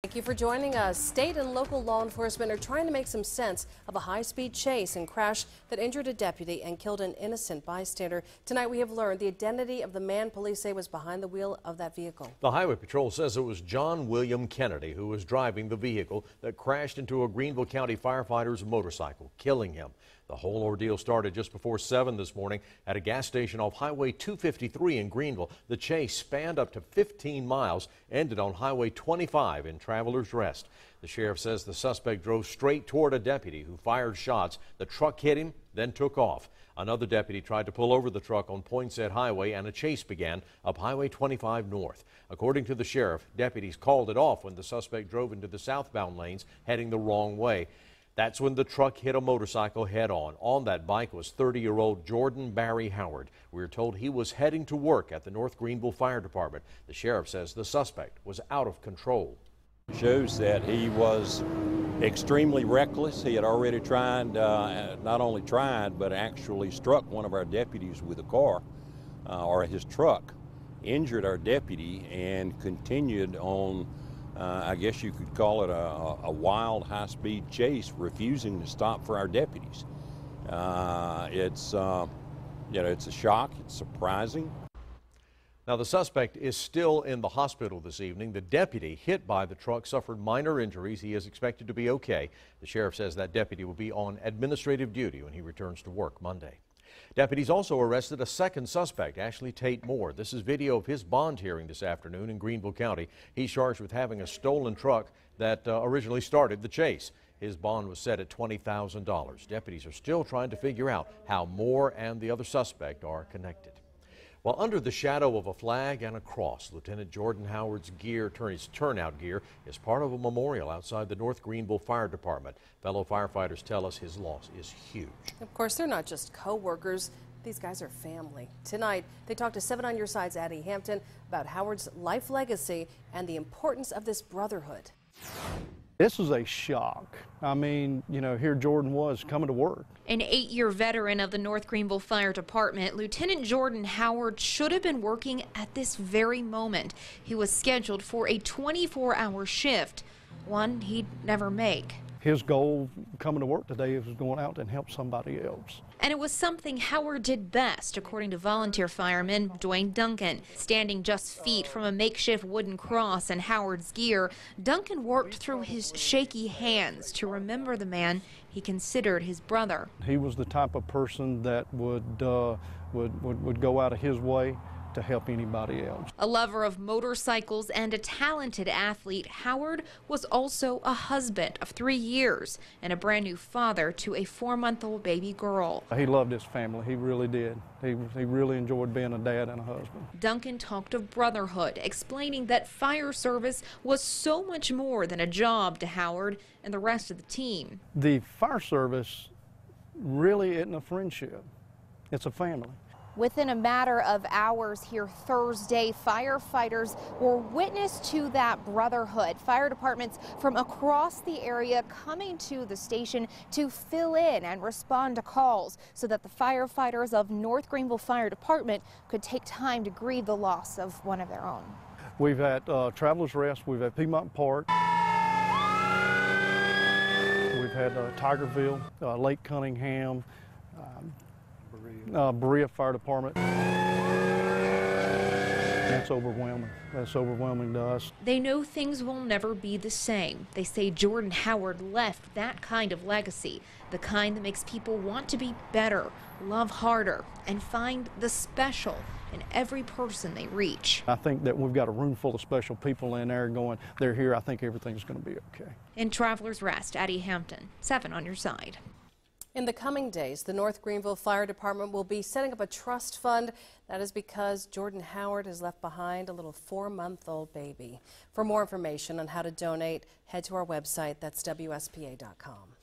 Thank you for joining us. State and local law enforcement are trying to make some sense of a high-speed chase and crash that injured a deputy and killed an innocent bystander. Tonight we have learned the identity of the man police say was behind the wheel of that vehicle. The Highway Patrol says it was John William Kennedy who was driving the vehicle that crashed into a Greenville County firefighter's motorcycle, killing him. The whole ordeal started just before 7 this morning at a gas station off Highway 253 in Greenville. The chase spanned up to 15 miles, ended on Highway 25 in Travelers Rest. The sheriff says the suspect drove straight toward a deputy who fired shots. The truck hit him, then took off. Another deputy tried to pull over the truck on Poinsett Highway, and a chase began up Highway 25 north. According to the sheriff, deputies called it off when the suspect drove into the southbound lanes heading the wrong way. That's when the truck hit a motorcycle head-on. On that bike was 30-year-old Jordan Barry Howard. We were told he was heading to work at the North Greenville Fire Department. The sheriff says the suspect was out of control. Shows that he was extremely reckless. He had already tried, not only tried, but actually struck one of our deputies with a car, or his truck, injured our deputy, and continued on, I guess you could call it a wild high-speed chase, refusing to stop for our deputies. It's a shock. It's surprising. Now, the suspect is still in the hospital this evening. The deputy hit by the truck suffered minor injuries. He is expected to be okay. The sheriff says that deputy will be on administrative duty when he returns to work Monday. Deputies also arrested a second suspect, Ashley Tate Moore. This is video of his bond hearing this afternoon in Greenville County. He's charged with having a stolen truck that originally started the chase. His bond was set at $20,000. Deputies are still trying to figure out how Moore and the other suspect are connected. While under the shadow of a flag and a cross, Lieutenant Jordan Howard's his turnout gear is part of a memorial outside the North Greenville Fire Department. Fellow firefighters tell us his loss is huge. Of course, they're not just co-workers. These guys are family. Tonight, they talked to 7 on Your Side's Addie Hampton about Howard's life legacy and the importance of this brotherhood. This was a shock. I mean, here Jordan was coming to work. An 8-year veteran of the North Greenville Fire Department, Lieutenant Jordan Howard should have been working at this very moment. He was scheduled for a 24-hour shift, one he'd never make. His goal coming to work today was going out and help somebody else. And it was something Howard did best, according to volunteer fireman Dwayne Duncan. Standing just feet from a makeshift wooden cross and Howard's gear, Duncan worked through his shaky hands to remember the man he considered his brother. He was the type of person that would go out of his way to help anybody else. A lover of motorcycles and a talented athlete, Howard was also a husband of 3 years and a brand new father to a 4-month-old baby girl. He loved his family. He really did. He really enjoyed being a dad and a husband. Duncan talked of brotherhood, explaining that fire service was so much more than a job to Howard and the rest of the team. The fire service really isn't a friendship. It's a family. Within a matter of hours here Thursday, firefighters were witness to that brotherhood. Fire departments from across the area coming to the station to fill in and respond to calls so that the firefighters of North Greenville Fire Department could take time to grieve the loss of one of their own. We've had Travelers Rest, we've had Piedmont Park, we've had Tigerville, Lake Cunningham, Berea Fire Department. That's overwhelming. That's overwhelming to us. They know things will never be the same. They say Jordan Howard left that kind of legacy, the kind that makes people want to be better, love harder, and find the special in every person they reach. I think that we've got a room full of special people in there going, they're here, I think everything's going to be okay. In Travelers Rest, Addie Hampton, 7 on Your Side. In the coming days, the North Greenville Fire Department will be setting up a trust fund. That is because Jordan Howard has left behind a little 4-month-old baby. For more information on how to donate, head to our website. That's WSPA.com.